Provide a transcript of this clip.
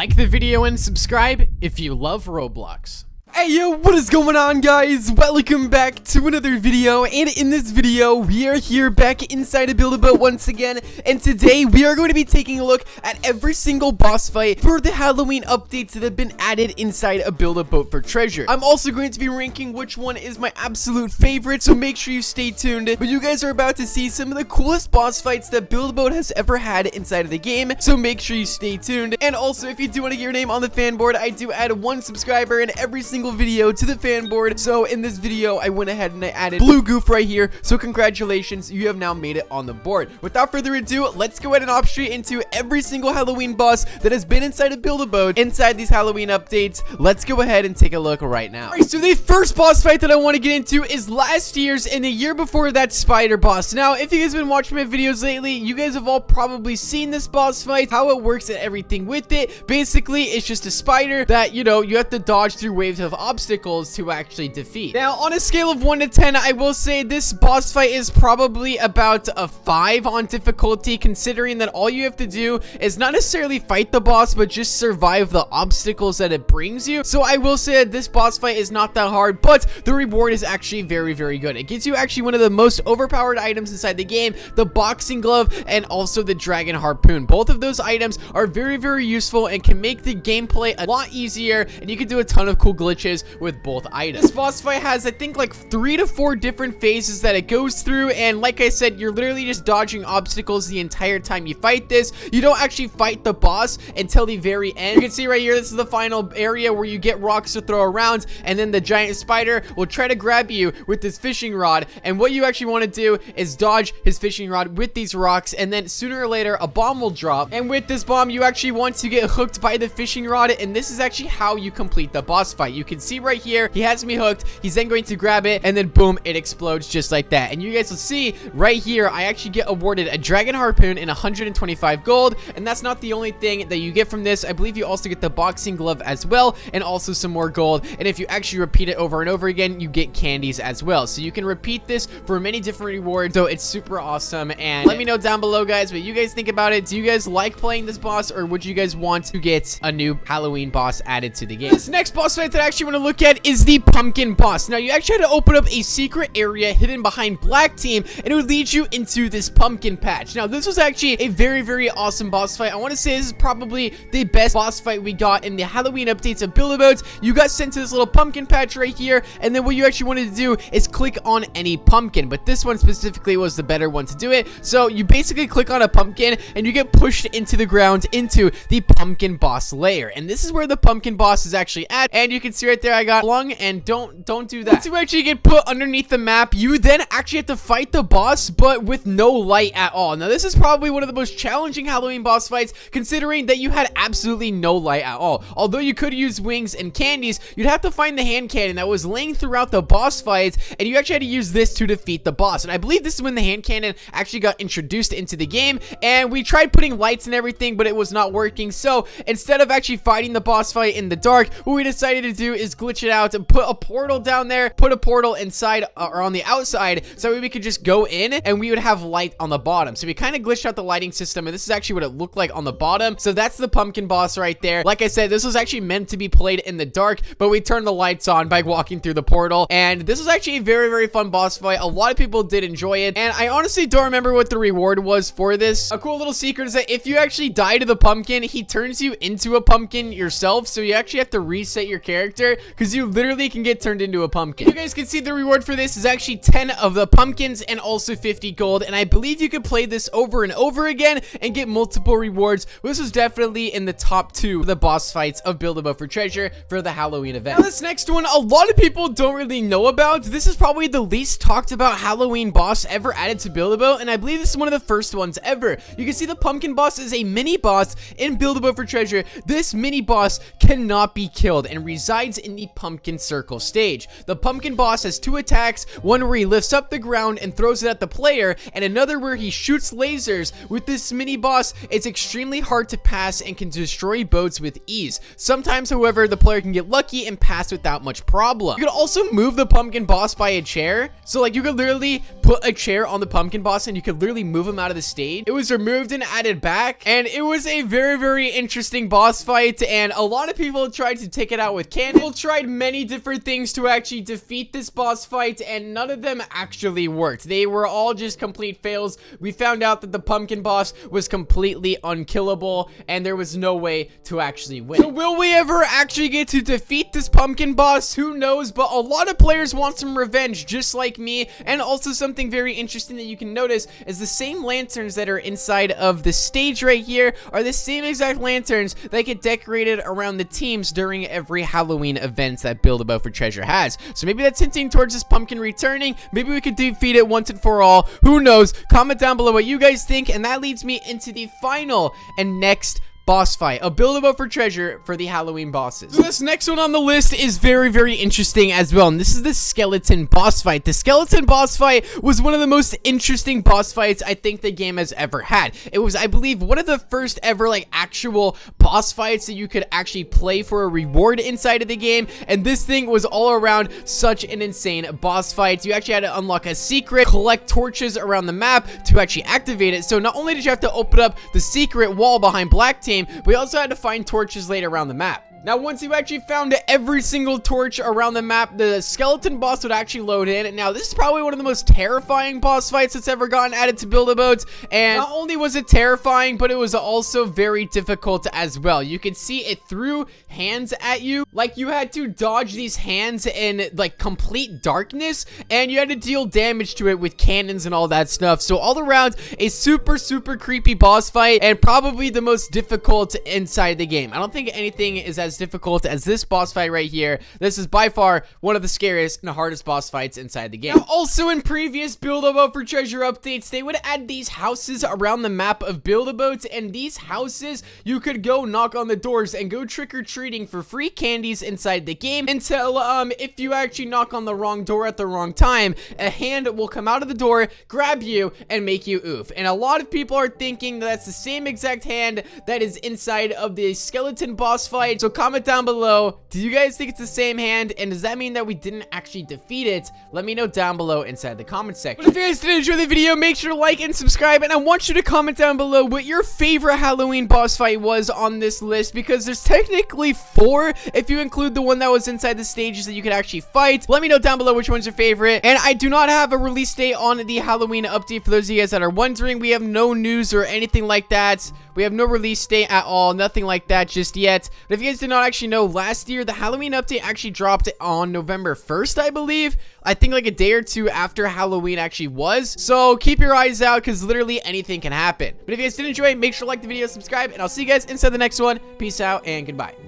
like the video and subscribe if you love Roblox. Hey yo, what is going on, guys? Welcome back to another video, and in this video we are here back inside of Build-A-Boat once again, and today we are going to be taking a look at every single boss fight for the Halloween updates that have been added inside of Build-A-Boat for treasure. I'm also going to be ranking which one is my absolute favorite, so make sure you stay tuned. But you guys are about to see some of the coolest boss fights that Build-A-Boat has ever had inside of the game, so make sure you stay tuned. And also, if you do want to get your name on the fan board, I do add one subscriber in every single video to the fan board. So in this video I went ahead and I added Blue Goof right here, so congratulations, you have now made it on the board. Without further ado, let's go ahead and hop straight into every single Halloween boss that has been inside of Build-A-Boat inside these Halloween updates. Let's go ahead and take a look right now. Alright, so the first boss fight that I want to get into is last year's and the year before that spider boss. Now if you guys have been watching my videos lately, you guys have all probably seen this boss fight, how it works and everything with it. Basically it's just a spider that, you know, you have to dodge through waves of obstacles to actually defeat. Now, on a scale of 1 to 10, I will say this boss fight is probably about a 5 on difficulty, considering that all you have to do is not necessarily fight the boss, but just survive the obstacles that it brings you. So I will say that this boss fight is not that hard, but the reward is actually very, very good. It gives you actually one of the most overpowered items inside the game, the boxing glove, and also the dragon harpoon. Both of those items are very, very useful and can make the gameplay a lot easier, and you can do a ton of cool glitches with both items. This boss fight has, I think, like 3 to 4 different phases that it goes through, and like I said, you're literally just dodging obstacles the entire time you fight this. You don't actually fight the boss until the very end. You can see right here, this is the final area where you get rocks to throw around, and then the giant spider will try to grab you with this fishing rod, and what you actually want to do is dodge his fishing rod with these rocks, and then sooner or later a bomb will drop, and with this bomb you actually want to get hooked by the fishing rod, and this is actually how you complete the boss fight. You can see right here, he has me hooked. He's then going to grab it, and then boom, it explodes just like that. And you guys will see right here, I actually get awarded a dragon harpoon and 125 gold, and that's not the only thing that you get from this. I believe you also get the boxing glove as well, and also some more gold. And if you actually repeat it over and over again, you get candies as well. So you can repeat this for many different rewards, so it's super awesome. And let me know down below, guys, what you guys think about it. Do you guys like playing this boss, or would you guys want to get a new Halloween boss added to the game? This next boss fight that I actually want to look at is the pumpkin boss. Now you actually had to open up a secret area hidden behind black team, and it would lead you into this pumpkin patch. Now this was actually a very, very awesome boss fight. I want to say this is probably the best boss fight we got in the Halloween updates of Build-A-Boat. You got sent to this little pumpkin patch right here, and then what you actually wanted to do is click on any pumpkin, but this one specifically was the better one to do it. So you basically click on a pumpkin and you get pushed into the ground into the pumpkin boss lair, and this is where the pumpkin boss is actually at. And you can see right there I got flung, and don't do that. Once you actually get put underneath the map, you then actually have to fight the boss, but with no light at all. Now this is probably one of the most challenging Halloween boss fights, considering that you had absolutely no light at all. Although you could use wings and candies, you'd have to find the hand cannon that was laying throughout the boss fights, and you actually had to use this to defeat the boss. And I believe this is when the hand cannon actually got introduced into the game, and we tried putting lights and everything, but it was not working. So instead of actually fighting the boss fight in the dark, what we decided to do is glitch it out and put a portal down there, put a portal inside or on the outside, so we could just go in and we would have light on the bottom. So we kind of glitched out the lighting system, and this is actually what it looked like on the bottom. So that's the pumpkin boss right there. Like I said, this was actually meant to be played in the dark, but we turned the lights on by walking through the portal, and this was actually a very, very fun boss fight. A lot of people did enjoy it, and I honestly don't remember what the reward was for this. A cool little secret is that if you actually die to the pumpkin, he turns you into a pumpkin yourself, so you actually have to reset your character, because you literally can get turned into a pumpkin. You guys can see the reward for this is actually 10 of the pumpkins and also 50 gold, and I believe you could play this over and over again and get multiple rewards. This was definitely in the top 2 of the boss fights of Build-A-Boat for treasure for the Halloween event. Now this next one, a lot of people don't really know about. This is probably the least talked about Halloween boss ever added to Build-A-Boat, and I believe this is one of the first ones ever. You can see the pumpkin boss is a mini boss in Build-A-Boat for treasure. This mini boss cannot be killed and resides resides in the pumpkin circle stage. The pumpkin boss has two attacks, one where he lifts up the ground and throws it at the player, and another where he shoots lasers. With this mini boss, it's extremely hard to pass and can destroy boats with ease. Sometimes, however, the player can get lucky and pass without much problem. You could also move the pumpkin boss by a chair. So like you could literally put a chair on the pumpkin boss and you could literally move him out of the stage. It was removed and added back, and it was a very interesting boss fight, and a lot of people tried to take it out with cannons. People tried many different things to actually defeat this boss fight, and none of them actually worked. They were all just complete fails. We found out that the pumpkin boss was completely unkillable and there was no way to actually win. So will we ever actually get to defeat this pumpkin boss? Who knows, but a lot of players want some revenge just like me. And also something very interesting that you can notice is the same lanterns that are inside of the stage right here are the same exact lanterns that get decorated around the teams during every Halloween event that Build-A-Boat for Treasure has. So maybe that's hinting towards this pumpkin returning. Maybe we could defeat it once and for all. Who knows? Comment down below what you guys think, and that leads me into the final and next boss fight, a Build-A-Boat for Treasure for the Halloween bosses. So this next one on the list is very interesting as well, and this is the skeleton boss fight. The skeleton boss fight was one of the most interesting boss fights I think the game has ever had. It was, I believe, one of the first ever like actual boss fights that you could actually play for a reward inside of the game, and this thing was all around such an insane boss fight. You actually had to unlock a secret, collect torches around the map to actually activate it. So not only did you have to open up the secret wall behind Black Team, we also had to find torches laid around the map. Now, once you actually found every single torch around the map, the skeleton boss would actually load in. Now, this is probably one of the most terrifying boss fights that's ever gotten added to Build-A-Boat. And not only was it terrifying, but it was also very difficult as well. You could see it threw hands at you. Like, you had to dodge these hands in, like, complete darkness. And you had to deal damage to it with cannons and all that stuff. So, all around, a super creepy boss fight. And probably the most difficult inside the game. I don't think anything is as difficult as this boss fight right here. This is by far one of the scariest and hardest boss fights inside the game. Now, also in previous Build-A-Boat for Treasure updates, they would add these houses around the map of Build-A-Boat, and these houses, you could go knock on the doors and go trick-or-treating for free candies inside the game until, if you actually knock on the wrong door at the wrong time, a hand will come out of the door, grab you, and make you oof. And a lot of people are thinking that that's the same exact hand that is inside of the skeleton boss fight. So comment down below, do you guys think it's the same hand, and does that mean that we didn't actually defeat it? Let me know down below inside the comment section. But if you guys did enjoy the video, make sure to like and subscribe, and I want you to comment down below what your favorite Halloween boss fight was on this list, because there's technically 4 if you include the one that was inside the stages that you could actually fight. Let me know down below which one's your favorite. And I do not have a release date on the Halloween update. For those of you guys that are wondering, we have no news or anything like that. We have no release date at all, nothing like that just yet. But if you guys did not actually know, last year the Halloween update actually dropped on November 1st, I believe. I think like a day or two after Halloween actually was. So keep your eyes out, because literally anything can happen. But if you guys did enjoy, make sure to like the video, subscribe, and I'll see you guys inside the next one. Peace out and goodbye.